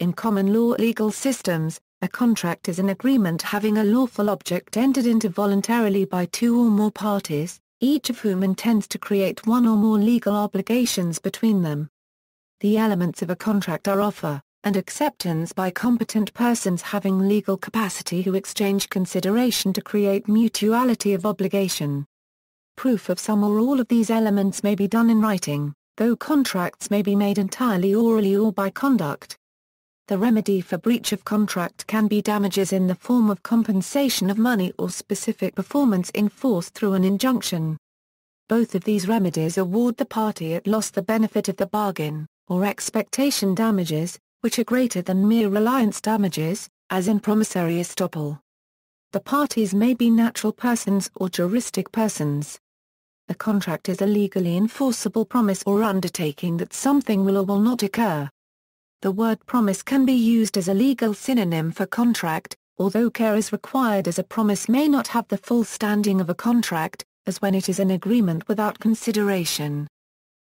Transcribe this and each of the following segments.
In common law legal systems, a contract is an agreement having a lawful object entered into voluntarily by two or more parties, each of whom intends to create one or more legal obligations between them. The elements of a contract are offer and acceptance by competent persons having legal capacity who exchange consideration to create mutuality of obligation. Proof of some or all of these elements may be done in writing, though contracts may be made entirely orally or by conduct. The remedy for breach of contract can be damages in the form of compensation of money or specific performance enforced through an injunction. Both of these remedies award the party at loss the benefit of the bargain, or expectation damages, which are greater than mere reliance damages, as in promissory estoppel. The parties may be natural persons or juristic persons. A contract is a legally enforceable promise or undertaking that something will or will not occur. The word promise can be used as a legal synonym for contract, although care is required as a promise may not have the full standing of a contract, as when it is an agreement without consideration.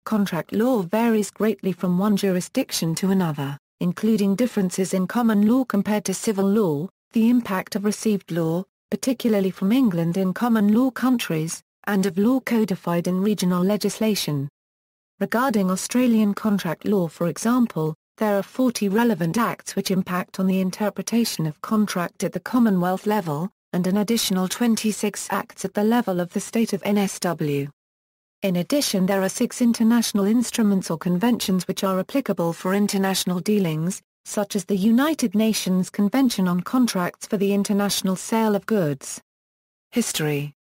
Contract law varies greatly from one jurisdiction to another, including differences in common law compared to civil law, the impact of received law, particularly from England in common law countries, and of law codified in regional legislation. Regarding Australian contract law, for example, there are 40 relevant acts which impact on the interpretation of contract at the Commonwealth level, and an additional 26 acts at the level of the state of NSW. In addition, there are 6 international instruments or conventions which are applicable for international dealings, such as the United Nations Convention on Contracts for the International Sale of Goods. History.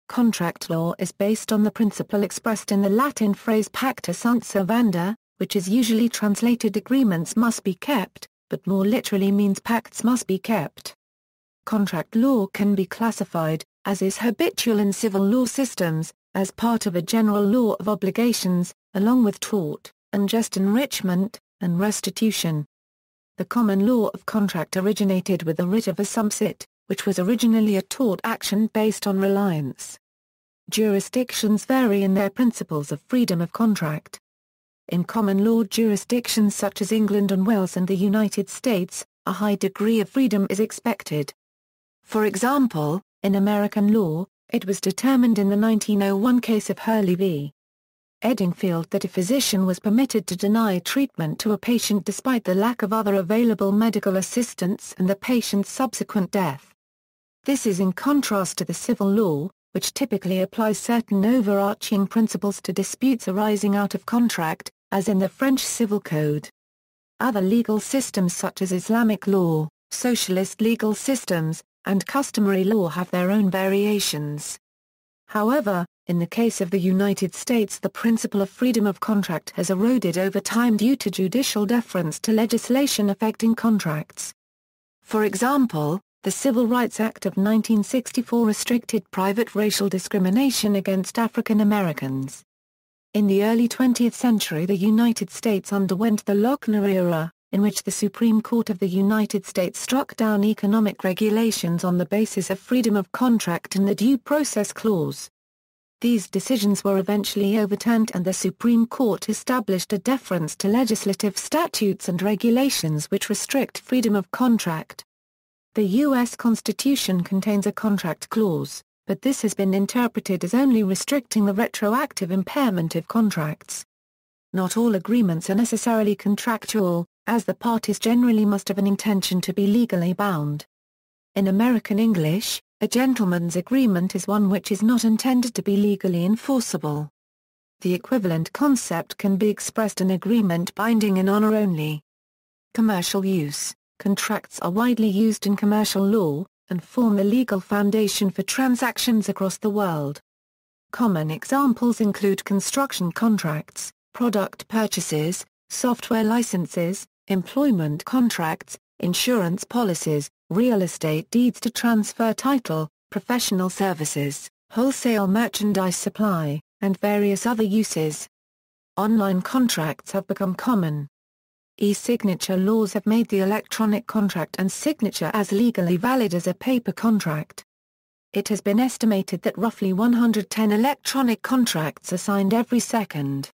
Contract law is based on the principle expressed in the Latin phrase pacta sunt servanda, which is usually translated agreements must be kept, but more literally means pacts must be kept. Contract law can be classified, as is habitual in civil law systems, as part of a general law of obligations, along with tort, unjust enrichment, and restitution. The common law of contract originated with the writ of assumpsit, which was originally a tort action based on reliance. Jurisdictions vary in their principles of freedom of contract. In common law jurisdictions such as England and Wales and the United States, a high degree of freedom is expected. For example, in American law, it was determined in the 1901 case of Hurley v. Eddingfield that a physician was permitted to deny treatment to a patient despite the lack of other available medical assistance and the patient's subsequent death. This is in contrast to the civil law, which typically applies certain overarching principles to disputes arising out of contract, as in the French Civil Code. Other legal systems such as Islamic law, socialist legal systems, and customary law have their own variations. However, in the case of the United States, the principle of freedom of contract has eroded over time due to judicial deference to legislation affecting contracts. For example, the Civil Rights Act of 1964 restricted private racial discrimination against African Americans. In the early 20th century, the United States underwent the Lochner era, in which the Supreme Court of the United States struck down economic regulations on the basis of freedom of contract and the Due Process Clause. These decisions were eventually overturned and the Supreme Court established a deference to legislative statutes and regulations which restrict freedom of contract. The U.S. Constitution contains a contract clause, but this has been interpreted as only restricting the retroactive impairment of contracts. Not all agreements are necessarily contractual, as the parties generally must have an intention to be legally bound. In American English, a gentleman's agreement is one which is not intended to be legally enforceable. The equivalent concept can be expressed in agreement binding in honor only. Commercial use. Contracts are widely used in commercial law, and form the legal foundation for transactions across the world. Common examples include construction contracts, product purchases, software licenses, employment contracts, insurance policies, real estate deeds to transfer title, professional services, wholesale merchandise supply, and various other uses. Online contracts have become common. E-signature laws have made the electronic contract and signature as legally valid as a paper contract. It has been estimated that roughly 110 electronic contracts are signed every second.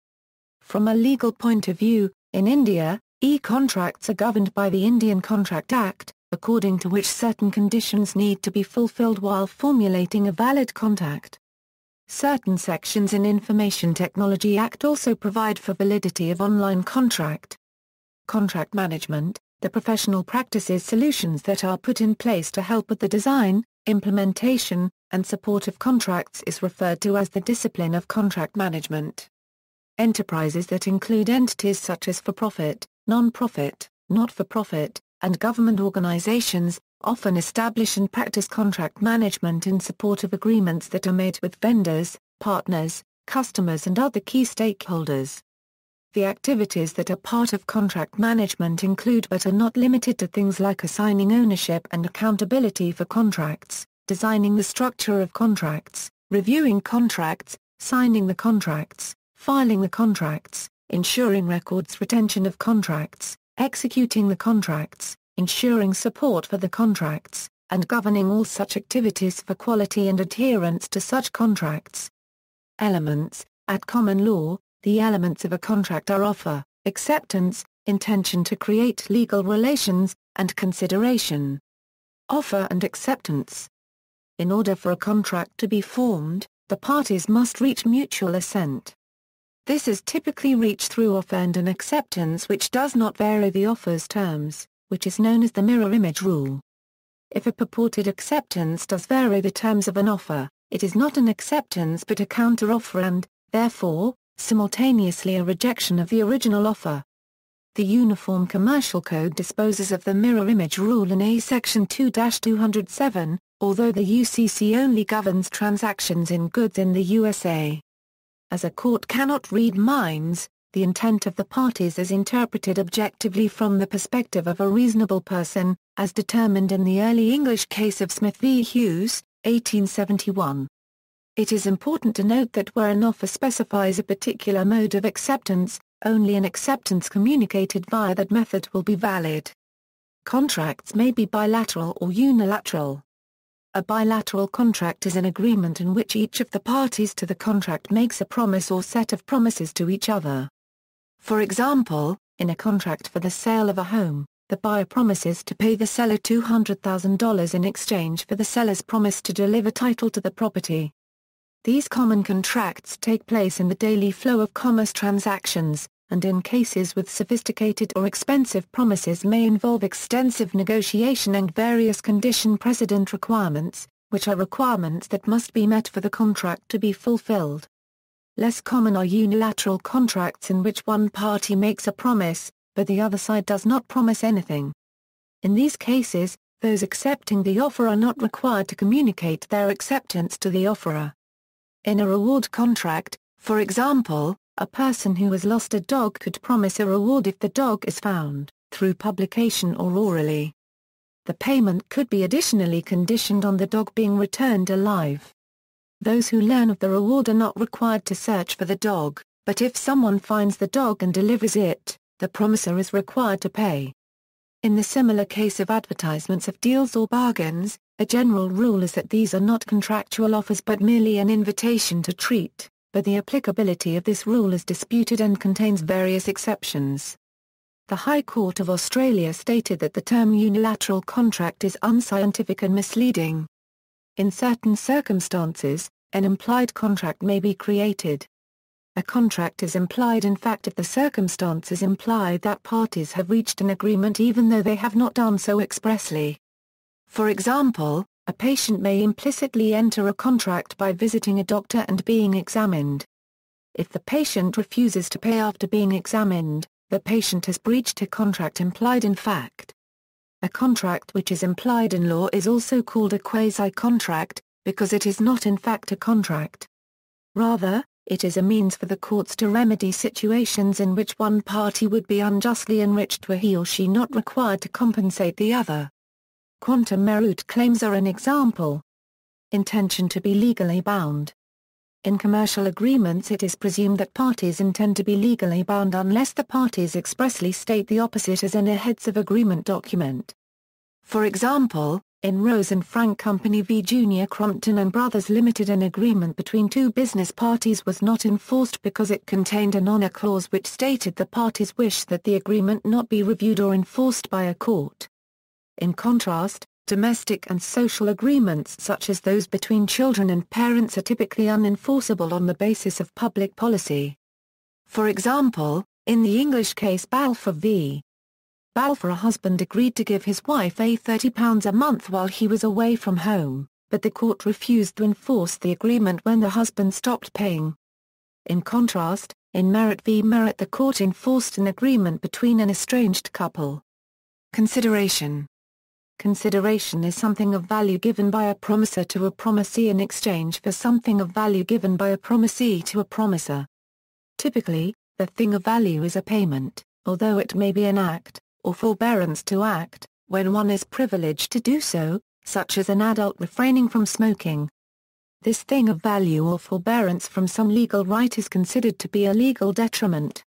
From a legal point of view, in India, E-contracts are governed by the Indian Contract Act, according to which certain conditions need to be fulfilled while formulating a valid contract. Certain sections in Information Technology Act also provide for validity of online contract. Contract management, the professional practices solutions that are put in place to help with the design, implementation, and support of contracts is referred to as the discipline of contract management. Enterprises that include entities such as for-profit, non-profit, not-for-profit, and government organizations, often establish and practice contract management in support of agreements that are made with vendors, partners, customers and other key stakeholders. The activities that are part of contract management include but are not limited to things like assigning ownership and accountability for contracts, designing the structure of contracts, reviewing contracts, signing the contracts, filing the contracts, ensuring records retention of contracts, executing the contracts, ensuring support for the contracts, and governing all such activities for quality and adherence to such contracts. Elements. At common law, the elements of a contract are offer, acceptance, intention to create legal relations, and consideration. Offer and acceptance. In order for a contract to be formed, the parties must reach mutual assent. This is typically reached through offer and an acceptance which does not vary the offer's terms, which is known as the mirror image rule. If a purported acceptance does vary the terms of an offer, it is not an acceptance but a counter-offer and, therefore, simultaneously a rejection of the original offer. The Uniform Commercial Code disposes of the mirror image rule in A Section 2-207, although the UCC only governs transactions in goods in the USA. As a court cannot read minds, the intent of the parties is interpreted objectively from the perspective of a reasonable person, as determined in the early English case of Smith v. Hughes, 1871. It is important to note that where an offer specifies a particular mode of acceptance, only an acceptance communicated via that method will be valid. Contracts may be bilateral or unilateral. A bilateral contract is an agreement in which each of the parties to the contract makes a promise or set of promises to each other. For example, in a contract for the sale of a home, the buyer promises to pay the seller $200,000 in exchange for the seller's promise to deliver title to the property. These common contracts take place in the daily flow of commerce transactions, and in cases with sophisticated or expensive promises may involve extensive negotiation and various condition precedent requirements, which are requirements that must be met for the contract to be fulfilled. Less common are unilateral contracts in which one party makes a promise, but the other side does not promise anything. In these cases, those accepting the offer are not required to communicate their acceptance to the offerer. In a reward contract, for example, a person who has lost a dog could promise a reward if the dog is found, through publication or orally. The payment could be additionally conditioned on the dog being returned alive. Those who learn of the reward are not required to search for the dog, but if someone finds the dog and delivers it, the promisor is required to pay. In the similar case of advertisements of deals or bargains, a general rule is that these are not contractual offers but merely an invitation to treat, but the applicability of this rule is disputed and contains various exceptions. The High Court of Australia stated that the term unilateral contract is unscientific and misleading. In certain circumstances, an implied contract may be created. A contract is implied in fact if the circumstances imply that parties have reached an agreement even though they have not done so expressly. For example, a patient may implicitly enter a contract by visiting a doctor and being examined. If the patient refuses to pay after being examined, the patient has breached a contract implied in fact. A contract which is implied in law is also called a quasi-contract, because it is not in fact a contract. Rather, it is a means for the courts to remedy situations in which one party would be unjustly enriched were he or she not required to compensate the other. Quantum meruit claims are an example. Intention to be legally bound. In commercial agreements it is presumed that parties intend to be legally bound unless the parties expressly state the opposite as in a heads of agreement document. For example, In Rose and Frank Company v. Junior Crompton and Brothers Limited, an agreement between two business parties was not enforced because it contained an honor clause which stated the parties wish that the agreement not be reviewed or enforced by a court. In contrast, domestic and social agreements such as those between children and parents are typically unenforceable on the basis of public policy. For example, in the English case Balfour v. Balfour, a husband agreed to give his wife £30 a month while he was away from home, but the court refused to enforce the agreement when the husband stopped paying. In contrast, in Merritt v. Merritt, the court enforced an agreement between an estranged couple. Consideration. Consideration is something of value given by a promisor to a promisee in exchange for something of value given by a promisee to a promisor. Typically, the thing of value is a payment, although it may be an act, or forbearance to act, when one is privileged to do so, such as an adult refraining from smoking. This thing of value or forbearance from some legal right is considered to be a legal detriment.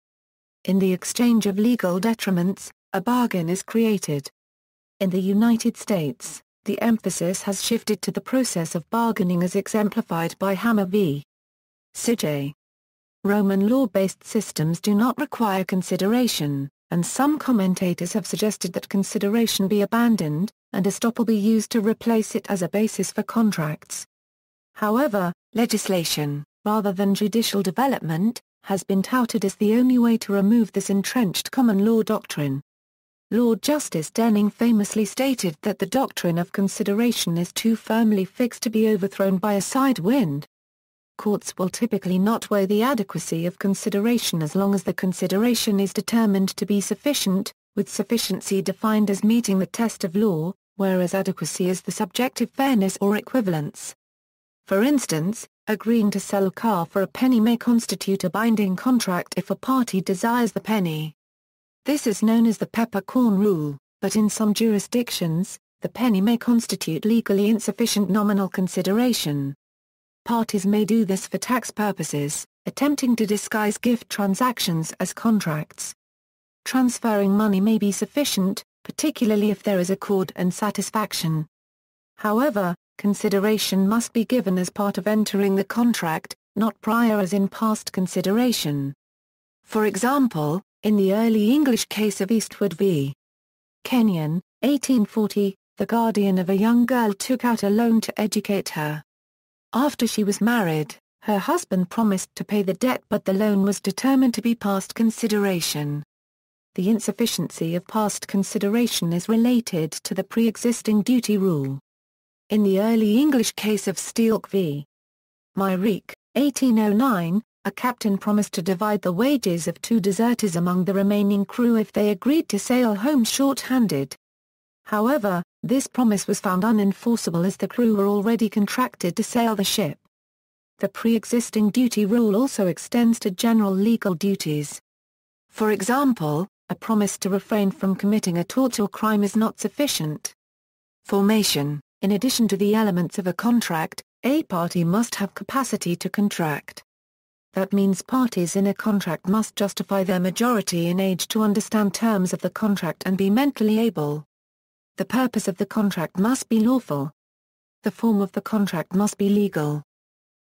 In the exchange of legal detriments, a bargain is created. In the United States, the emphasis has shifted to the process of bargaining as exemplified by Hammer v. CJ. Roman law-based systems do not require consideration, and some commentators have suggested that consideration be abandoned, and estoppel be used to replace it as a basis for contracts. However, legislation, rather than judicial development, has been touted as the only way to remove this entrenched common law doctrine. Lord Justice Denning famously stated that the doctrine of consideration is too firmly fixed to be overthrown by a side wind. Courts will typically not weigh the adequacy of consideration as long as the consideration is determined to be sufficient, with sufficiency defined as meeting the test of law, whereas adequacy is the subjective fairness or equivalence. For instance, agreeing to sell a car for a penny may constitute a binding contract if a party desires the penny. This is known as the Peppercorn Rule, but in some jurisdictions, the penny may constitute legally insufficient nominal consideration. Parties may do this for tax purposes, attempting to disguise gift transactions as contracts. Transferring money may be sufficient, particularly if there is accord and satisfaction. However, consideration must be given as part of entering the contract, not prior as in past consideration. For example, in the early English case of Eastwood v. Kenyon, 1840, the guardian of a young girl took out a loan to educate her. After she was married, her husband promised to pay the debt, but the loan was determined to be past consideration. The insufficiency of past consideration is related to the pre-existing duty rule. In the early English case of Steelk v. Myrick, 1809, a captain promised to divide the wages of two deserters among the remaining crew if they agreed to sail home short-handed. However, this promise was found unenforceable as the crew were already contracted to sail the ship. The pre-existing duty rule also extends to general legal duties. For example, a promise to refrain from committing a tort or crime is not sufficient. Formation. In addition to the elements of a contract, a party must have capacity to contract. That means parties in a contract must justify their majority in age to understand terms of the contract and be mentally able. The purpose of the contract must be lawful. The form of the contract must be legal.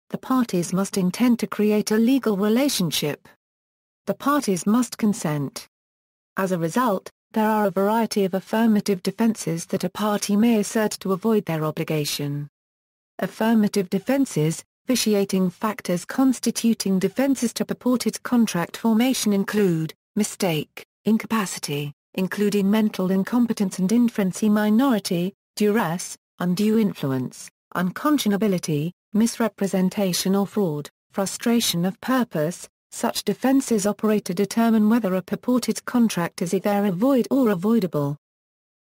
The parties must intend to create a legal relationship. The parties must consent. As a result, there are a variety of affirmative defenses that a party may assert to avoid their obligation. Affirmative defenses, vitiating factors constituting defenses to purported contract formation include, mistake, incapacity, including mental incompetence and infancy minority, duress, undue influence, unconscionability, misrepresentation or fraud, frustration of purpose. Such defenses operate to determine whether a purported contract is either void or avoidable.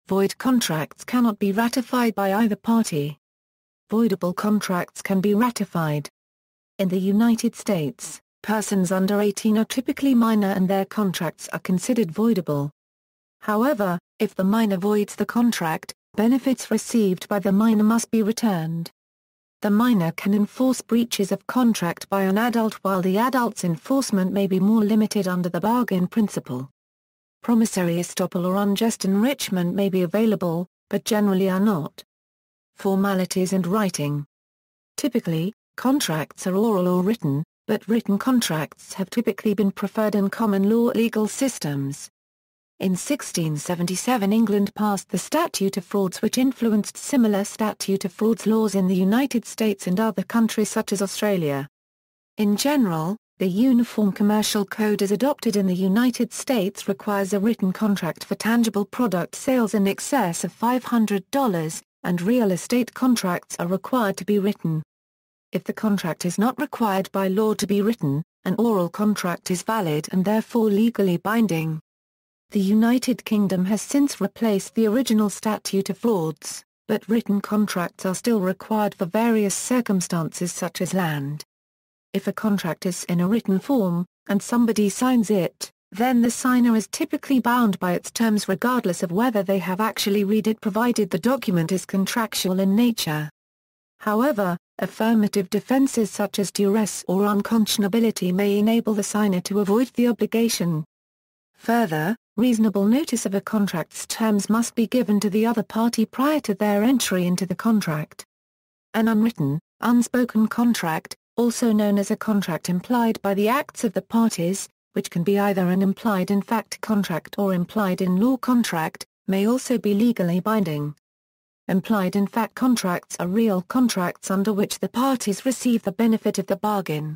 Void contracts cannot be ratified by either party. Voidable contracts can be ratified. In the United States, persons under 18 are typically minor and their contracts are considered voidable. However, if the minor voids the contract, benefits received by the minor must be returned. The minor can enforce breaches of contract by an adult while the adult's enforcement may be more limited under the bargain principle. Promissory estoppel or unjust enrichment may be available, but generally are not. Formalities and Writing. Typically, contracts are oral or written, but written contracts have typically been preferred in common law legal systems. In 1677 England passed the Statute of Frauds, which influenced similar statute of frauds laws in the United States and other countries such as Australia. In general, the Uniform Commercial Code as adopted in the United States requires a written contract for tangible product sales in excess of $500, and real estate contracts are required to be written. If the contract is not required by law to be written, an oral contract is valid and therefore legally binding. The United Kingdom has since replaced the original Statute of Frauds, but written contracts are still required for various circumstances such as land. If a contract is in a written form, and somebody signs it, then the signer is typically bound by its terms regardless of whether they have actually read it, provided the document is contractual in nature. However, affirmative defenses such as duress or unconscionability may enable the signer to avoid the obligation. Further, reasonable notice of a contract's terms must be given to the other party prior to their entry into the contract. An unwritten, unspoken contract, also known as a contract implied by the acts of the parties, which can be either an implied in fact contract or implied in law contract, may also be legally binding. Implied in fact contracts are real contracts under which the parties receive the benefit of the bargain.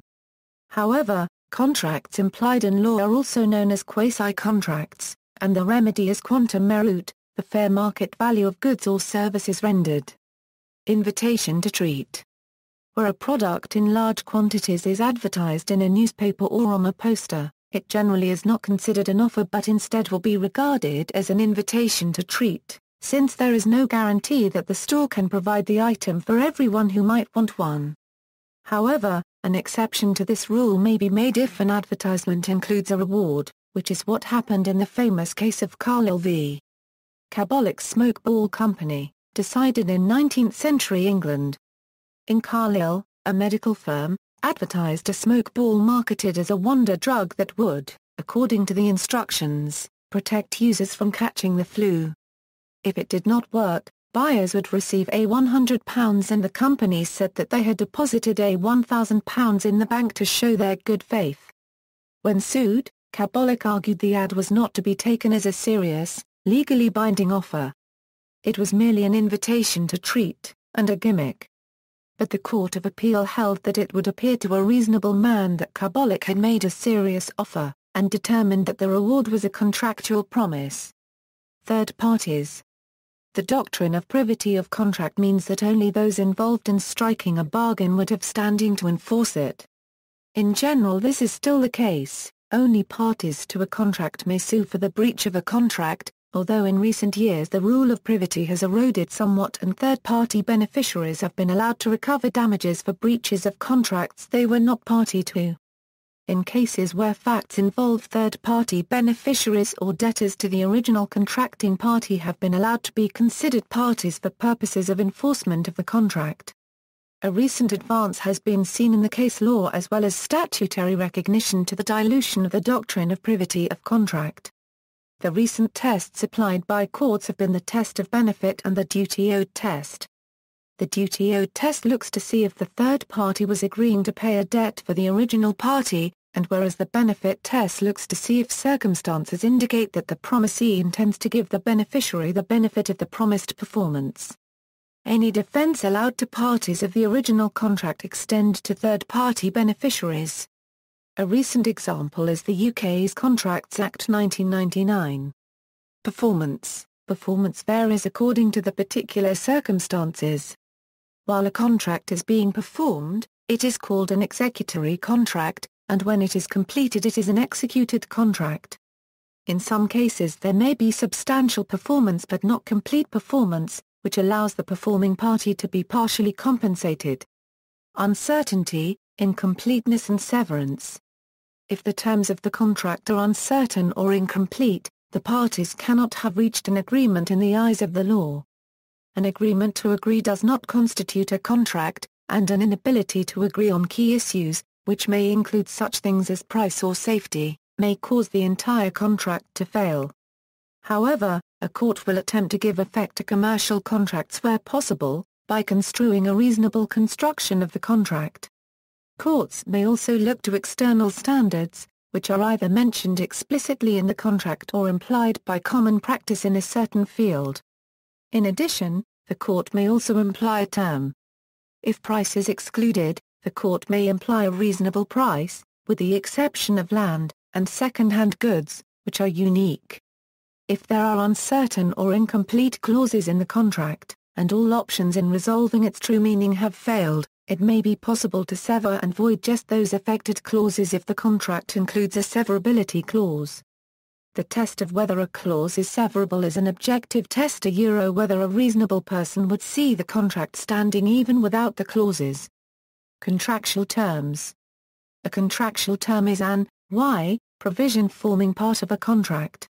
However, contracts implied in law are also known as quasi-contracts, and the remedy is quantum meruit, the fair market value of goods or services rendered. Invitation to treat. Where a product in large quantities is advertised in a newspaper or on a poster, it generally is not considered an offer but instead will be regarded as an invitation to treat, since there is no guarantee that the store can provide the item for everyone who might want one. However, an exception to this rule may be made if an advertisement includes a reward, which is what happened in the famous case of Carlisle v. Cabolick's Smoke Ball Company, decided in 19th century England. In Carlisle, a medical firm advertised a smoke ball marketed as a wonder drug that would, according to the instructions, protect users from catching the flu. If it did not work, buyers would receive £100 and the company said that they had deposited £1,000 in the bank to show their good faith. When sued, Cabolick argued the ad was not to be taken as a serious, legally binding offer. It was merely an invitation to treat, and a gimmick. But the Court of Appeal held that it would appear to a reasonable man that Cabolick had made a serious offer, and determined that the reward was a contractual promise. Third parties. The doctrine of privity of contract means that only those involved in striking a bargain would have standing to enforce it. In general, this is still the case. Only parties to a contract may sue for the breach of a contract, although in recent years the rule of privity has eroded somewhat and third-party beneficiaries have been allowed to recover damages for breaches of contracts they were not party to. In cases where facts involve third-party beneficiaries or debtors to the original contracting party have been allowed to be considered parties for purposes of enforcement of the contract. A recent advance has been seen in the case law as well as statutory recognition to the dilution of the doctrine of privity of contract. The recent tests applied by courts have been the test of benefit and the duty-owed test. The duty-owed test looks to see if the third party was agreeing to pay a debt for the original party, and whereas the benefit test looks to see if circumstances indicate that the promisee intends to give the beneficiary the benefit of the promised performance. Any defense allowed to parties of the original contract extend to third-party beneficiaries. A recent example is the UK's Contracts Act 1999. Performance. Performance varies according to the particular circumstances. While a contract is being performed, it is called an executory contract, and when it is completed it is an executed contract. In some cases there may be substantial performance but not complete performance, which allows the performing party to be partially compensated. Uncertainty, incompleteness and severance. If the terms of the contract are uncertain or incomplete, the parties cannot have reached an agreement in the eyes of the law. An agreement to agree does not constitute a contract, and an inability to agree on key issues, which may include such things as price or safety, may cause the entire contract to fail. However, a court will attempt to give effect to commercial contracts where possible, by construing a reasonable construction of the contract. Courts may also look to external standards, which are either mentioned explicitly in the contract or implied by common practice in a certain field. In addition, the court may also imply a term. If price is excluded, the court may imply a reasonable price, with the exception of land and second-hand goods, which are unique. If there are uncertain or incomplete clauses in the contract, and all options in resolving its true meaning have failed, it may be possible to sever and void just those affected clauses if the contract includes a severability clause. The test of whether a clause is severable is an objective test whether a reasonable person would see the contract standing even without the clauses. Contractual terms. A contractual term is an provision forming part of a contract.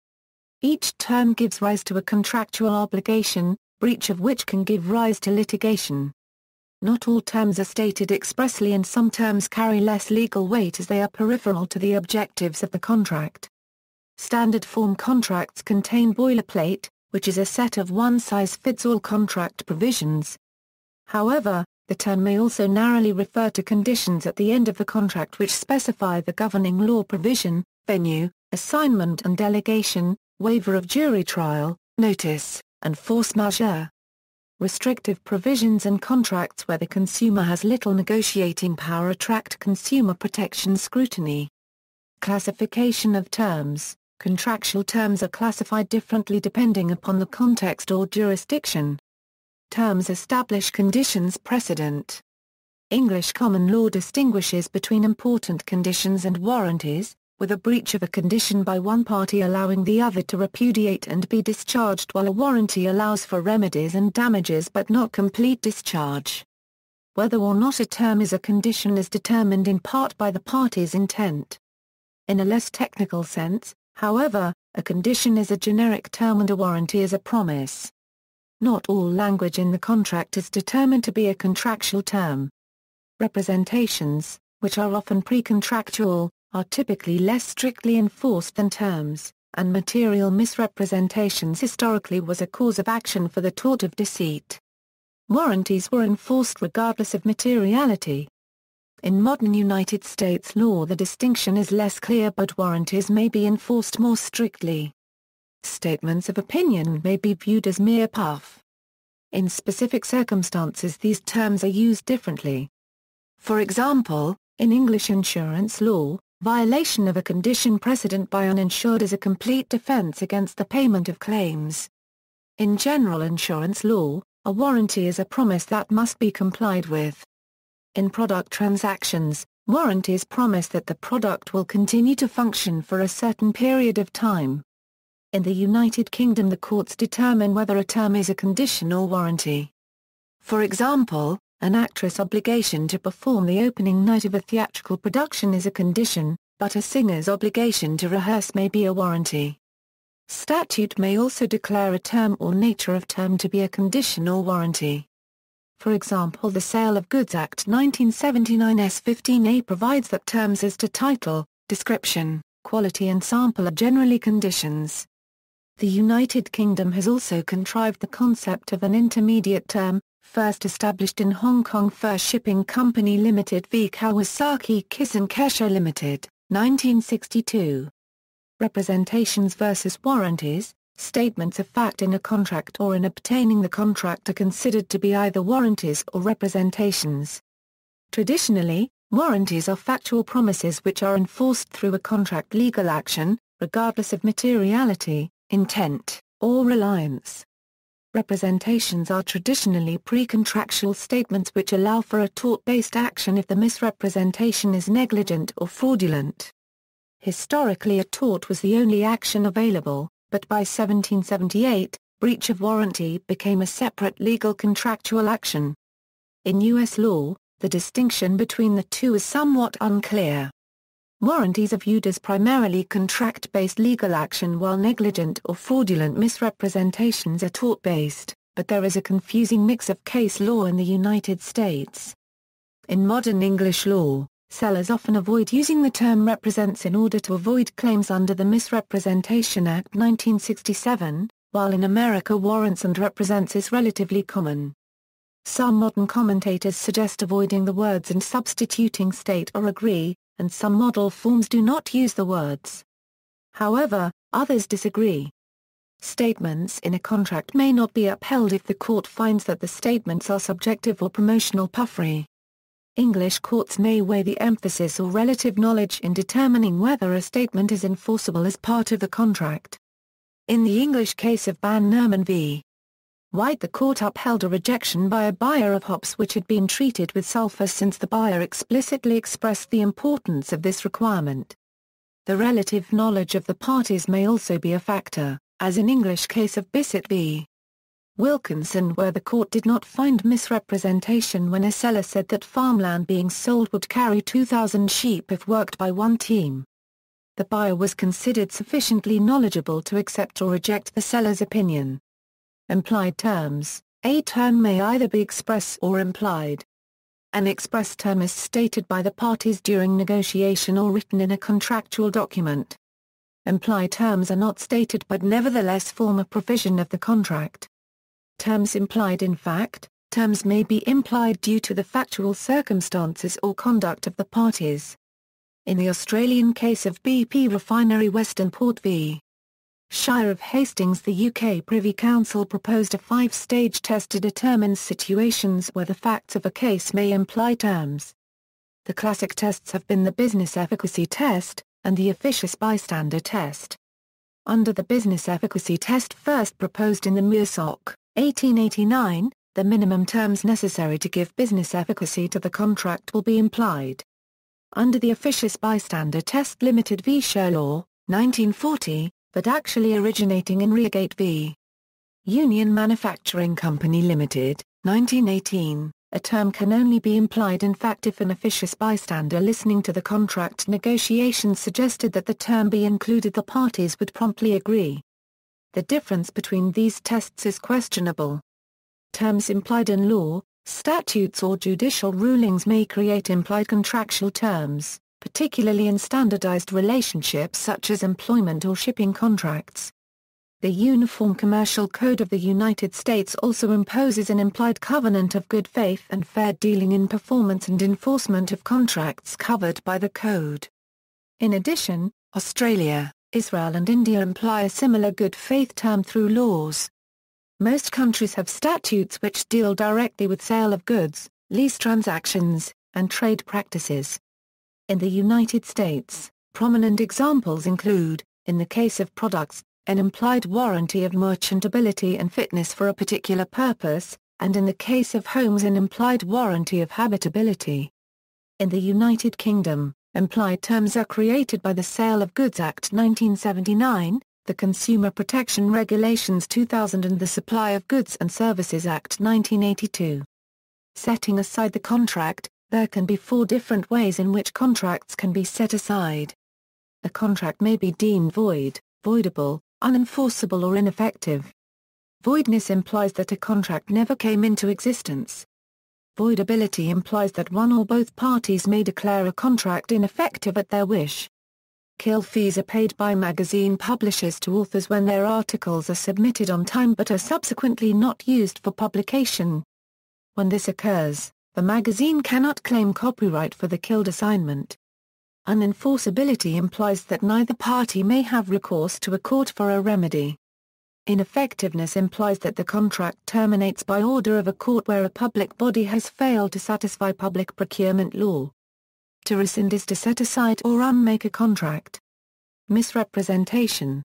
Each term gives rise to a contractual obligation, breach of which can give rise to litigation. Not all terms are stated expressly, and some terms carry less legal weight as they are peripheral to the objectives of the contract. Standard form contracts contain boilerplate, which is a set of one-size-fits-all contract provisions. However, the term may also narrowly refer to conditions at the end of the contract which specify the governing law provision, venue, assignment and delegation, waiver of jury trial, notice, and force majeure. Restrictive provisions and contracts where the consumer has little negotiating power attract consumer protection scrutiny. Classification of terms. Contractual terms are classified differently depending upon the context or jurisdiction. Terms establish conditions precedent. English common law distinguishes between important conditions and warranties, with a breach of a condition by one party allowing the other to repudiate and be discharged, while a warranty allows for remedies and damages but not complete discharge. Whether or not a term is a condition is determined in part by the party's intent. In a less technical sense, however, a condition is a generic term and a warranty is a promise. Not all language in the contract is determined to be a contractual term. Representations, which are often pre-contractual, are typically less strictly enforced than terms, and material misrepresentations historically was a cause of action for the tort of deceit. Warranties were enforced regardless of materiality. In modern United States law the distinction is less clear, but warranties may be enforced more strictly. Statements of opinion may be viewed as mere puff. In specific circumstances these terms are used differently. For example, in English insurance law, violation of a condition precedent by uninsured is a complete defense against the payment of claims. In general insurance law, a warranty is a promise that must be complied with. In product transactions, warranties promise that the product will continue to function for a certain period of time. In the United Kingdom the courts determine whether a term is a condition or warranty. For example, an actress' obligation to perform the opening night of a theatrical production is a condition, but a singer's obligation to rehearse may be a warranty. Statute may also declare a term or nature of term to be a condition or warranty. For example, the Sale of Goods Act 1979 S15A provides that terms as to title, description, quality and sample are generally conditions. The United Kingdom has also contrived the concept of an intermediate term, first established in Hong Kong Fur Shipping Company Limited v Kawasaki Kisen Kesho Limited, 1962. Representations versus warranties. Statements of fact in a contract or in obtaining the contract are considered to be either warranties or representations. Traditionally, warranties are factual promises which are enforced through a contract legal action, regardless of materiality, intent, or reliance. Representations are traditionally pre-contractual statements which allow for a tort-based action if the misrepresentation is negligent or fraudulent. Historically a tort was the only action available, but by 1778, breach of warranty became a separate legal contractual action. In U.S. law, the distinction between the two is somewhat unclear. Warranties are viewed as primarily contract-based legal action while negligent or fraudulent misrepresentations are tort-based, but there is a confusing mix of case law in the United States. In modern English law, sellers often avoid using the term represents in order to avoid claims under the Misrepresentation Act 1967, while in America warrants and represents is relatively common. Some modern commentators suggest avoiding the words and substituting state or agree, and some model forms do not use the words. However, others disagree. Statements in a contract may not be upheld if the court finds that the statements are subjective or promotional puffery. English courts may weigh the emphasis or relative knowledge in determining whether a statement is enforceable as part of the contract. In the English case of Van Nerman v. White, the court upheld a rejection by a buyer of hops which had been treated with sulfur since the buyer explicitly expressed the importance of this requirement. The relative knowledge of the parties may also be a factor, as in English case of Bissett v. Wilkinson, where the court did not find misrepresentation when a seller said that farmland being sold would carry 2,000 sheep if worked by one team. The buyer was considered sufficiently knowledgeable to accept or reject the seller's opinion. Implied terms. A term may either be express or implied. An express term is stated by the parties during negotiation or written in a contractual document. Implied terms are not stated but nevertheless form a provision of the contract. Terms implied in fact. Terms may be implied due to the factual circumstances or conduct of the parties. In the Australian case of BP Refinery Western Port v. Shire of Hastings, the UK Privy Council proposed a 5-stage test to determine situations where the facts of a case may imply terms. The classic tests have been the business efficacy test, and the officious bystander test. Under the business efficacy test first proposed in the Moorsock, 1889, the minimum terms necessary to give business efficacy to the contract will be implied. Under the officious bystander test Limited v. Sherlaw, 1940, but actually originating in Reagate v. Union Manufacturing Company Limited, 1918, a term can only be implied in fact if an officious bystander listening to the contract negotiations suggested that the term be included. The parties would promptly agree. The difference between these tests is questionable. Terms implied in law, statutes or judicial rulings may create implied contractual terms, particularly in standardized relationships such as employment or shipping contracts. The Uniform Commercial Code of the United States also imposes an implied covenant of good faith and fair dealing in performance and enforcement of contracts covered by the code. In addition, Australia, Israel and India imply a similar good faith term through laws. Most countries have statutes which deal directly with sale of goods, lease transactions, and trade practices. In the United States, prominent examples include, in the case of products, an implied warranty of merchantability and fitness for a particular purpose, and in the case of homes an implied warranty of habitability. In the United Kingdom, implied terms are created by the Sale of Goods Act 1979, the Consumer Protection Regulations 2000 and the Supply of Goods and Services Act 1982. Setting aside the contract, there can be 4 different ways in which contracts can be set aside. A contract may be deemed void, voidable, unenforceable or ineffective. Voidness implies that a contract never came into existence. Voidability implies that one or both parties may declare a contract ineffective at their wish. Kill fees are paid by magazine publishers to authors when their articles are submitted on time but are subsequently not used for publication. When this occurs, the magazine cannot claim copyright for the killed assignment. Unenforceability implies that neither party may have recourse to a court for a remedy. Ineffectiveness implies that the contract terminates by order of a court where a public body has failed to satisfy public procurement law. To rescind is to set aside or unmake a contract. Misrepresentation.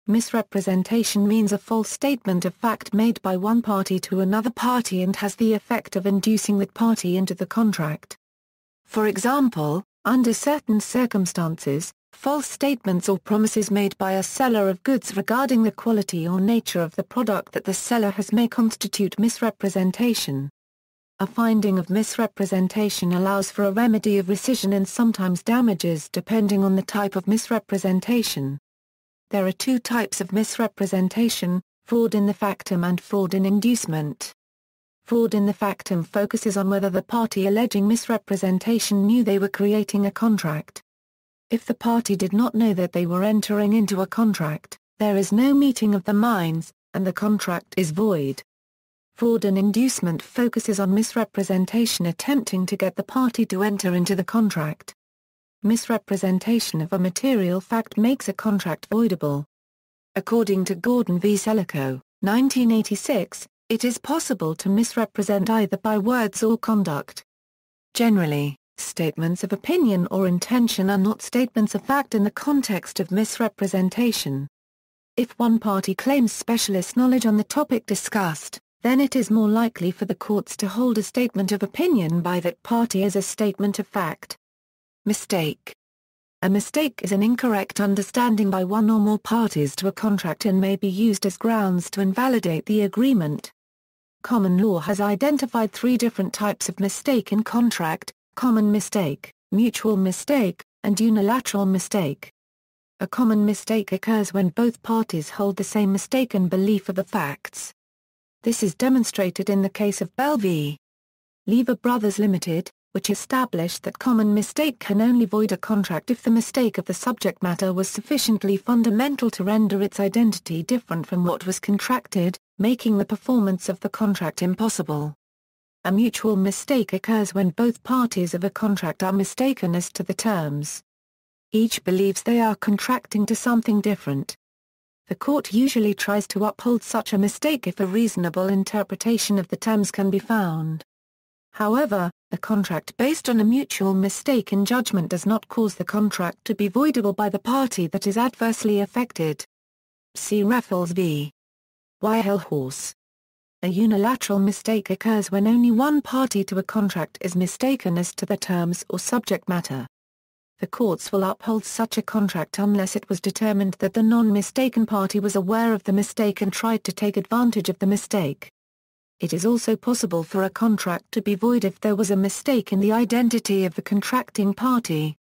Misrepresentation means a false statement of fact made by one party to another party and has the effect of inducing that party into the contract. For example, under certain circumstances, false statements or promises made by a seller of goods regarding the quality or nature of the product that the seller has may constitute misrepresentation. A finding of misrepresentation allows for a remedy of rescission and sometimes damages depending on the type of misrepresentation. There are 2 types of misrepresentation, fraud in the factum and fraud in inducement. Fraud in the factum focuses on whether the party alleging misrepresentation knew they were creating a contract. If the party did not know that they were entering into a contract, there is no meeting of the minds, and the contract is void. Fraud and inducement focuses on misrepresentation attempting to get the party to enter into the contract. Misrepresentation of a material fact makes a contract voidable. According to Gordon v. Sellico, 1986, it is possible to misrepresent either by words or conduct. Generally, statements of opinion or intention are not statements of fact in the context of misrepresentation. If one party claims specialist knowledge on the topic discussed, then it is more likely for the courts to hold a statement of opinion by that party as a statement of fact. Mistake. A mistake is an incorrect understanding by one or more parties to a contract and may be used as grounds to invalidate the agreement. Common law has identified three different types of mistake in contract: common mistake, mutual mistake, and unilateral mistake. A common mistake occurs when both parties hold the same mistaken belief of the facts. This is demonstrated in the case of Bell v. Lever Brothers Limited, which established that common mistake can only void a contract if the mistake of the subject matter was sufficiently fundamental to render its identity different from what was contracted, making the performance of the contract impossible. A mutual mistake occurs when both parties of a contract are mistaken as to the terms. Each believes they are contracting to something different. The court usually tries to uphold such a mistake if a reasonable interpretation of the terms can be found. However, a contract based on a mutual mistake in judgment does not cause the contract to be voidable by the party that is adversely affected. See Raffles v. Weyerhaeuser. A unilateral mistake occurs when only one party to a contract is mistaken as to the terms or subject matter. The courts will uphold such a contract unless it was determined that the non-mistaken party was aware of the mistake and tried to take advantage of the mistake. It is also possible for a contract to be void if there was a mistake in the identity of the contracting party.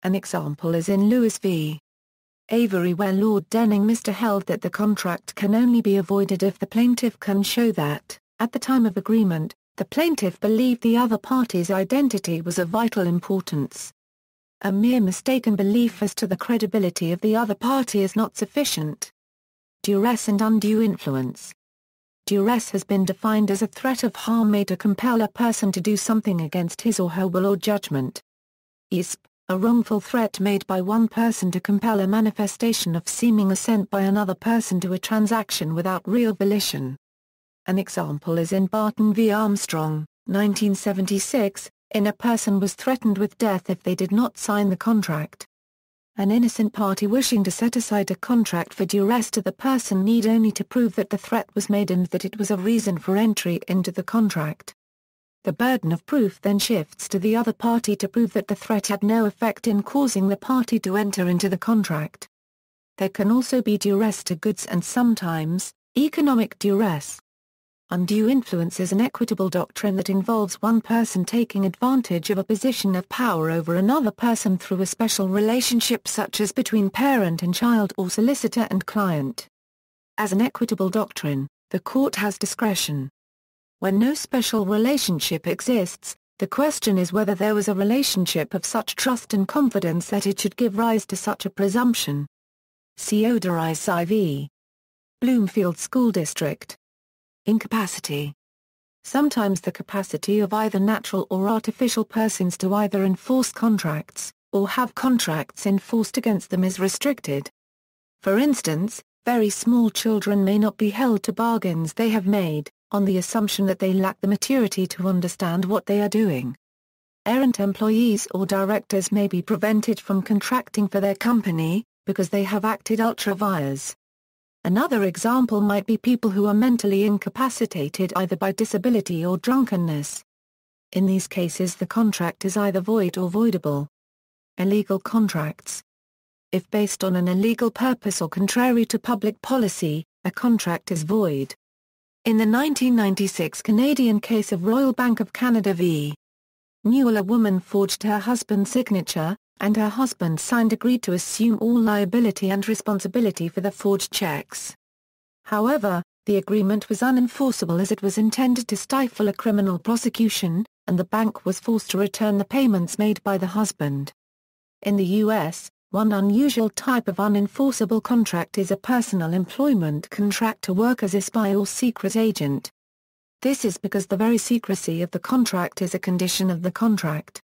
An example is in Lewis v. Avery, where Lord Denning held that the contract can only be avoided if the plaintiff can show that, at the time of agreement, the plaintiff believed the other party's identity was of vital importance. A mere mistaken belief as to the credibility of the other party is not sufficient. Duress and undue influence. Duress has been defined as a threat of harm made to compel a person to do something against his or her will or judgment. Estoppel, a wrongful threat made by one person to compel a manifestation of seeming assent by another person to a transaction without real volition. An example is in Barton v. Armstrong, 1976, a person was threatened with death if they did not sign the contract. An innocent party wishing to set aside a contract for duress to the person need only to prove that the threat was made and that it was a reason for entry into the contract. The burden of proof then shifts to the other party to prove that the threat had no effect in causing the party to enter into the contract. There can also be duress to goods and sometimes, economic duress. Undue influence is an equitable doctrine that involves one person taking advantage of a position of power over another person through a special relationship such as between parent and child or solicitor and client. As an equitable doctrine, the court has discretion. When no special relationship exists, the question is whether there was a relationship of such trust and confidence that it should give rise to such a presumption. See Odorized v. Bloomfield School District. Incapacity. Sometimes the capacity of either natural or artificial persons to either enforce contracts, or have contracts enforced against them is restricted. For instance, very small children may not be held to bargains they have made, on the assumption that they lack the maturity to understand what they are doing. Errant employees or directors may be prevented from contracting for their company, because they have acted ultra vires. Another example might be people who are mentally incapacitated either by disability or drunkenness. In these cases the contract is either void or voidable. Illegal contracts. If based on an illegal purpose or contrary to public policy, a contract is void. In the 1996 Canadian case of Royal Bank of Canada v. Newell, a woman forged her husband's signature, and her husband agreed to assume all liability and responsibility for the forged checks. However, the agreement was unenforceable as it was intended to stifle a criminal prosecution, and the bank was forced to return the payments made by the husband. In the U.S., one unusual type of unenforceable contract is a personal employment contract to work as a spy or secret agent. This is because the very secrecy of the contract is a condition of the contract.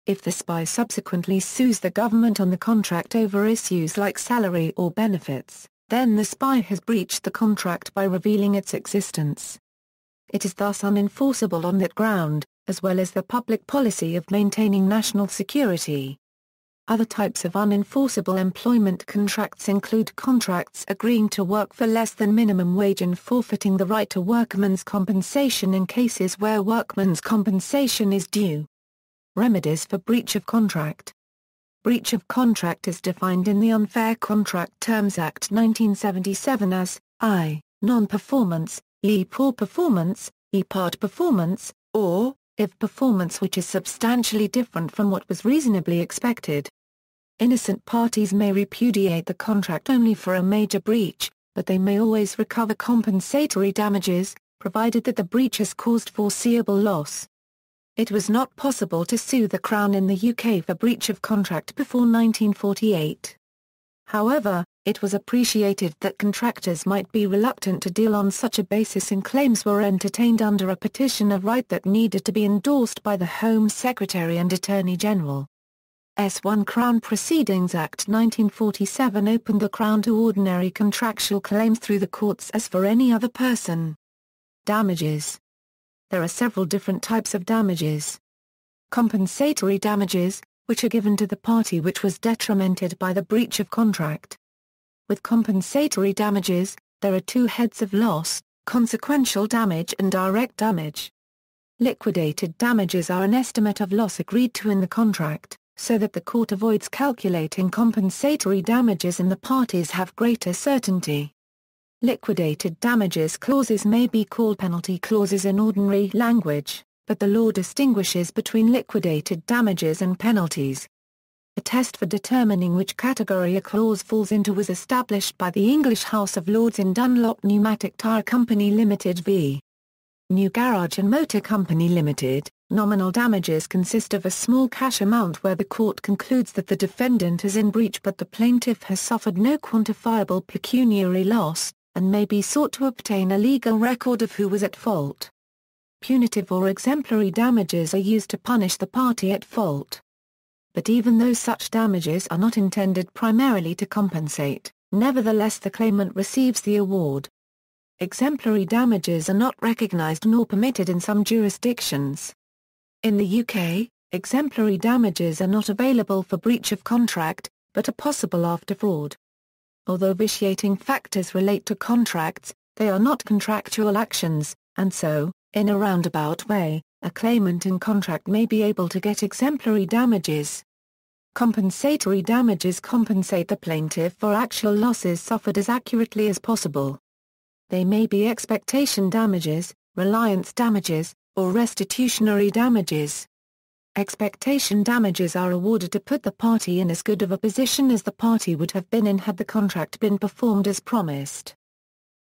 If the spy subsequently sues the government on the contract over issues like salary or benefits, then the spy has breached the contract by revealing its existence. It is thus unenforceable on that ground, as well as the public policy of maintaining national security. Other types of unenforceable employment contracts include contracts agreeing to work for less than minimum wage and forfeiting the right to workmen's compensation in cases where workmen's compensation is due. Remedies for breach of contract. Breach of contract is defined in the Unfair Contract Terms Act 1977 as I. Non-performance, e. Poor performance, e. Part performance, or, if performance which is substantially different from what was reasonably expected. Innocent parties may repudiate the contract only for a major breach, but they may always recover compensatory damages, provided that the breach has caused foreseeable loss. It was not possible to sue the Crown in the UK for breach of contract before 1948. However, it was appreciated that contractors might be reluctant to deal on such a basis and claims were entertained under a petition of right that needed to be endorsed by the Home Secretary and Attorney General. S1 Crown Proceedings Act 1947 opened the Crown to ordinary contractual claims through the courts as for any other person. Damages. There are several different types of damages. Compensatory damages, which are given to the party which was detrimented by the breach of contract. With compensatory damages, there are two heads of loss, consequential damage and direct damage. Liquidated damages are an estimate of loss agreed to in the contract, so that the court avoids calculating compensatory damages and the parties have greater certainty. Liquidated damages clauses may be called penalty clauses in ordinary language, but the law distinguishes between liquidated damages and penalties. A test for determining which category a clause falls into was established by the English House of Lords in Dunlop Pneumatic Tyre Company Limited v. New Garage and Motor Company Limited. Nominal damages consist of a small cash amount where the court concludes that the defendant is in breach but the plaintiff has suffered no quantifiable pecuniary loss, and may be sought to obtain a legal record of who was at fault. Punitive or exemplary damages are used to punish the party at fault. But even though such damages are not intended primarily to compensate, nevertheless the claimant receives the award. Exemplary damages are not recognized nor permitted in some jurisdictions. In the UK, exemplary damages are not available for breach of contract, but are possible after fraud. Although vitiating factors relate to contracts, they are not contractual actions, and so, in a roundabout way, a claimant in contract may be able to get exemplary damages. Compensatory damages compensate the plaintiff for actual losses suffered as accurately as possible. They may be expectation damages, reliance damages, or restitutionary damages. Expectation damages are awarded to put the party in as good of a position as the party would have been in had the contract been performed as promised.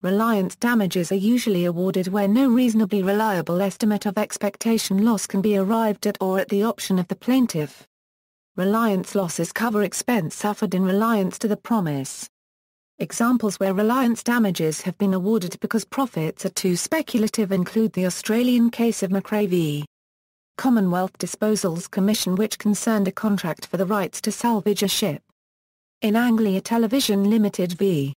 Reliance damages are usually awarded where no reasonably reliable estimate of expectation loss can be arrived at or at the option of the plaintiff. Reliance losses cover expense suffered in reliance to the promise. Examples where reliance damages have been awarded because profits are too speculative include the Australian case of McRae v. Commonwealth Disposals Commission which concerned a contract for the rights to salvage a ship. In Anglia Television Limited v.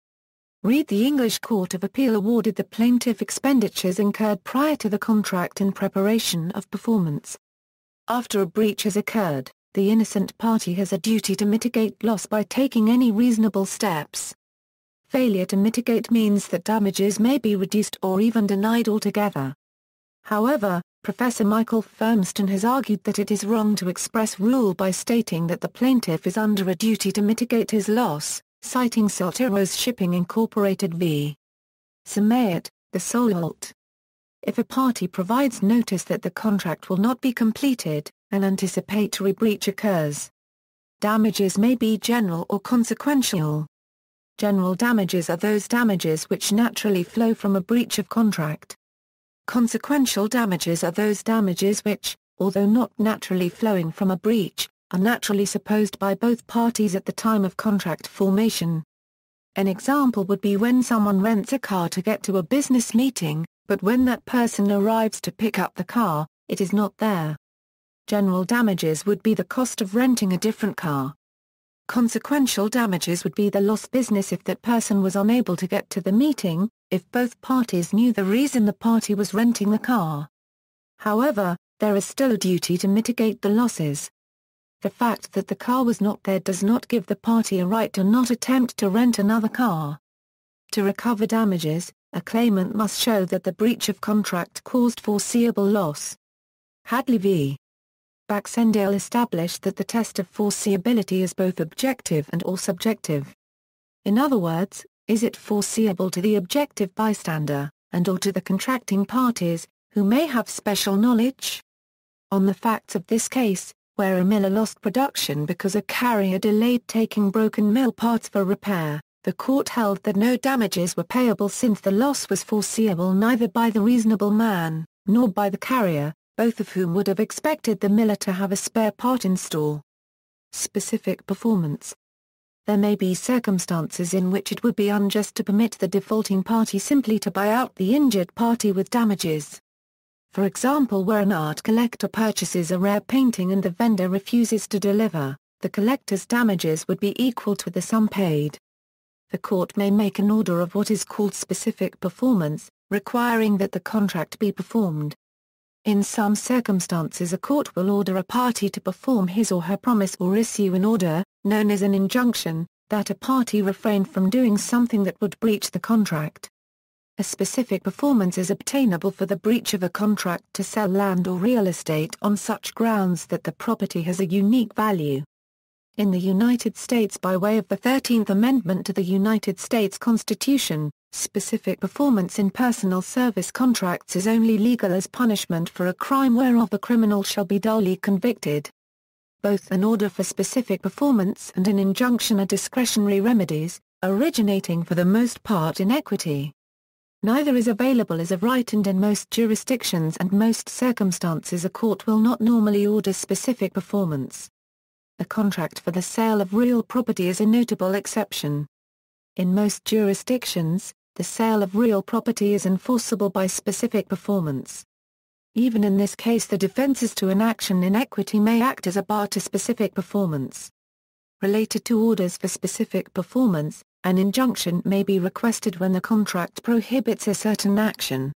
Reed, the English Court of Appeal awarded the plaintiff expenditures incurred prior to the contract in preparation of performance. After a breach has occurred, the innocent party has a duty to mitigate loss by taking any reasonable steps. Failure to mitigate means that damages may be reduced or even denied altogether. However, Professor Michael Firmston has argued that it is wrong to express rule by stating that the plaintiff is under a duty to mitigate his loss, citing Soteros Shipping Incorporated v. Samayat, the Solholt. If a party provides notice that the contract will not be completed, an anticipatory breach occurs. Damages may be general or consequential. General damages are those damages which naturally flow from a breach of contract. Consequential damages are those damages which, although not naturally flowing from a breach, are naturally supposed by both parties at the time of contract formation. An example would be when someone rents a car to get to a business meeting, But when that person arrives to pick up the car, it is not there. General damages would be the cost of renting a different car. Consequential damages would be the lost business if that person was unable to get to the meeting, if both parties knew the reason the party was renting the car. However, there is still a duty to mitigate the losses. The fact that the car was not there does not give the party a right to not attempt to rent another car. To recover damages, a claimant must show that the breach of contract caused foreseeable loss. Hadley v. Baxendale established that the test of foreseeability is both objective and or subjective. In other words, is it foreseeable to the objective bystander, and or to the contracting parties, who may have special knowledge? On the facts of this case, where a miller lost production because a carrier delayed taking broken mill parts for repair, the court held that no damages were payable since the loss was foreseeable neither by the reasonable man, nor by the carrier, both of whom would have expected the miller to have a spare part in store. Specific performance. There may be circumstances in which it would be unjust to permit the defaulting party simply to buy out the injured party with damages. For example, where an art collector purchases a rare painting and the vendor refuses to deliver, the collector's damages would be equal to the sum paid. The court may make an order of what is called specific performance, requiring that the contract be performed. In some circumstances a court will order a party to perform his or her promise or issue an order, known as an injunction, that a party refrain from doing something that would breach the contract. A specific performance is obtainable for the breach of a contract to sell land or real estate on such grounds that the property has a unique value. In the United States, by way of the 13th Amendment to the United States Constitution, specific performance in personal service contracts is only legal as punishment for a crime whereof the criminal shall be duly convicted. Both an order for specific performance and an injunction are discretionary remedies, originating for the most part in equity. Neither is available as a right, and in most jurisdictions and most circumstances a court will not normally order specific performance. A contract for the sale of real property is a notable exception. In most jurisdictions, the sale of real property is enforceable by specific performance. Even in this case, the defenses to an action in equity may act as a bar to specific performance. Related to orders for specific performance, an injunction may be requested when the contract prohibits a certain action.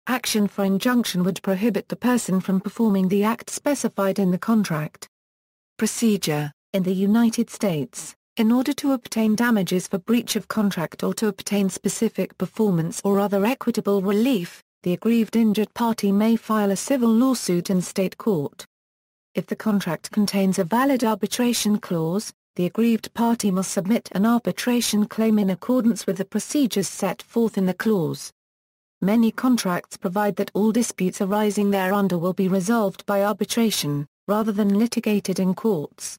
Action for injunction would prohibit the person from performing the act specified in the contract. Procedure. In the United States, in order to obtain damages for breach of contract or to obtain specific performance or other equitable relief, the aggrieved injured party may file a civil lawsuit in state court. If the contract contains a valid arbitration clause, the aggrieved party must submit an arbitration claim in accordance with the procedures set forth in the clause. Many contracts provide that all disputes arising thereunder will be resolved by arbitration, rather than litigated in courts.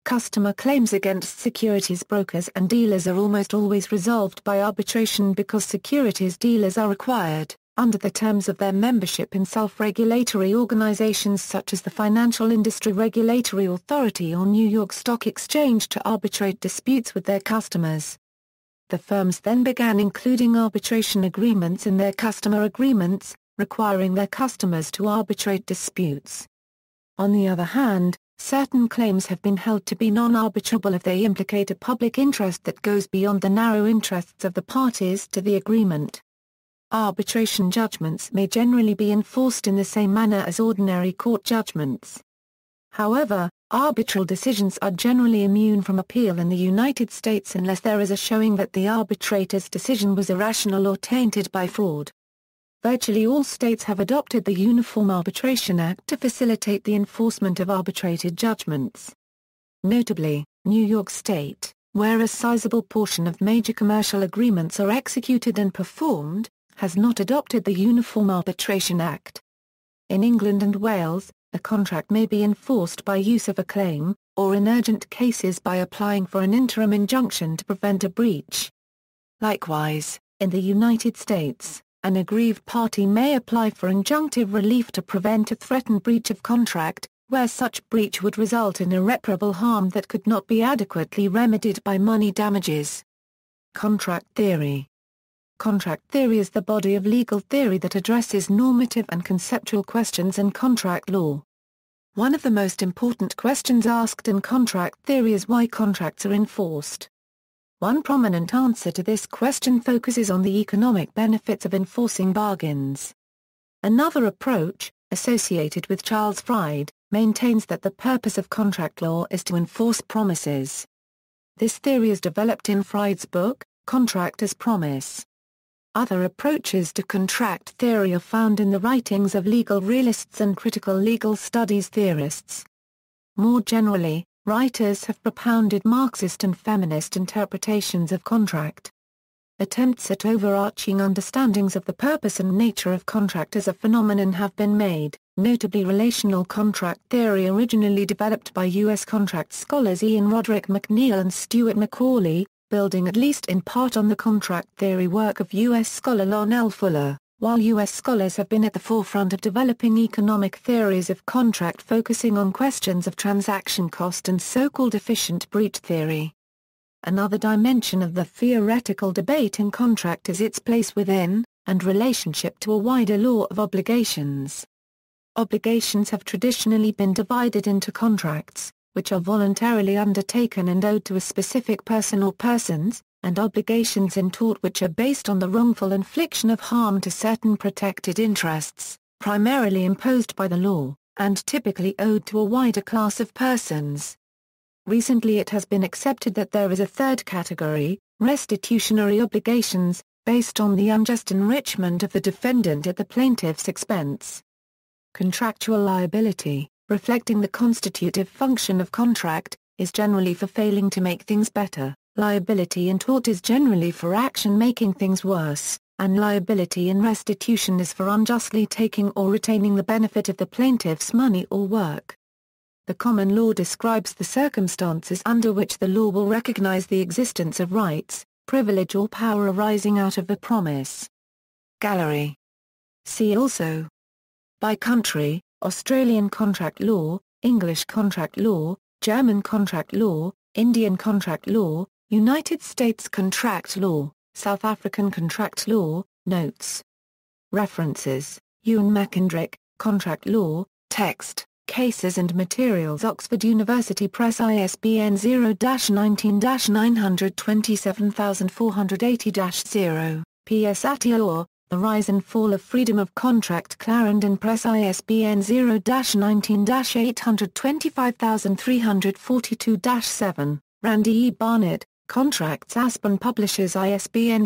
Customer claims against securities brokers and dealers are almost always resolved by arbitration because securities dealers are required, under the terms of their membership in self-regulatory organizations such as the Financial Industry Regulatory Authority or New York Stock Exchange, to arbitrate disputes with their customers. The firms then began including arbitration agreements in their customer agreements, requiring their customers to arbitrate disputes. On the other hand, certain claims have been held to be non-arbitrable if they implicate a public interest that goes beyond the narrow interests of the parties to the agreement. Arbitration judgments may generally be enforced in the same manner as ordinary court judgments. However, arbitral decisions are generally immune from appeal in the United States unless there is a showing that the arbitrator's decision was irrational or tainted by fraud. Virtually all states have adopted the Uniform Arbitration Act to facilitate the enforcement of arbitrated judgments. Notably, New York State, where a sizable portion of major commercial agreements are executed and performed, has not adopted the Uniform Arbitration Act. In England and Wales, a contract may be enforced by use of a claim, or in urgent cases by applying for an interim injunction to prevent a breach. Likewise, in the United States, an aggrieved party may apply for injunctive relief to prevent a threatened breach of contract, where such breach would result in irreparable harm that could not be adequately remedied by money damages. Contract theory. Contract theory is the body of legal theory that addresses normative and conceptual questions in contract law. One of the most important questions asked in contract theory is why contracts are enforced. One prominent answer to this question focuses on the economic benefits of enforcing bargains. Another approach, associated with Charles Fried, maintains that the purpose of contract law is to enforce promises. This theory is developed in Fried's book, Contract as Promise. Other approaches to contract theory are found in the writings of legal realists and critical legal studies theorists. More generally, writers have propounded Marxist and feminist interpretations of contract. Attempts at overarching understandings of the purpose and nature of contract as a phenomenon have been made, notably relational contract theory originally developed by U.S. contract scholars Ian Roderick McNeil and Stuart Macaulay, building at least in part on the contract theory work of U.S. scholar Lon L. Fuller, while U.S. scholars have been at the forefront of developing economic theories of contract focusing on questions of transaction cost and so-called efficient breach theory. Another dimension of the theoretical debate in contract is its place within, and relationship to a wider law of obligations. Obligations have traditionally been divided into contracts, which are voluntarily undertaken and owed to a specific person or persons, and obligations in tort which are based on the wrongful infliction of harm to certain protected interests, primarily imposed by the law, and typically owed to a wider class of persons. Recently it has been accepted that there is a third category, restitutionary obligations, based on the unjust enrichment of the defendant at the plaintiff's expense. Contractual liability, reflecting the constitutive function of contract, is generally for failing to make things better, liability in tort is generally for action making things worse, and liability in restitution is for unjustly taking or retaining the benefit of the plaintiff's money or work. The common law describes the circumstances under which the law will recognize the existence of rights, privilege or power arising out of the promise. Gallery. See also: by country, Australian contract law, English contract law, German contract law, Indian contract law, United States contract law, South African contract law. Notes. References: Ewan McKendrick, Contract Law, Text, Cases and Materials, Oxford University Press, ISBN 0-19-927480-0, P.S. Attia, The Rise and Fall of Freedom of Contract, Clarendon Press, ISBN 0-19-825342-7, Randy E. Barnett, Contracts, Aspen Publishers, ISBN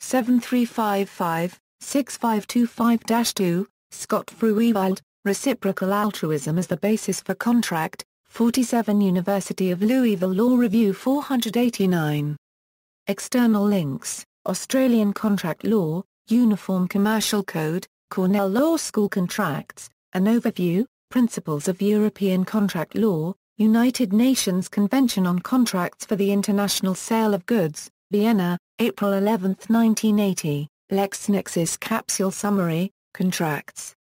0-7355-6525-2, Scott Fruewald, Reciprocal Altruism as the Basis for Contract, 47 University of Louisville Law Review 489. External links: Australian Contract Law, Uniform Commercial Code, Cornell Law School Contracts, An Overview, Principles of European Contract Law, United Nations Convention on Contracts for the International Sale of Goods, Vienna, April 11, 1980, LexisNexis Capsule Summary, Contracts.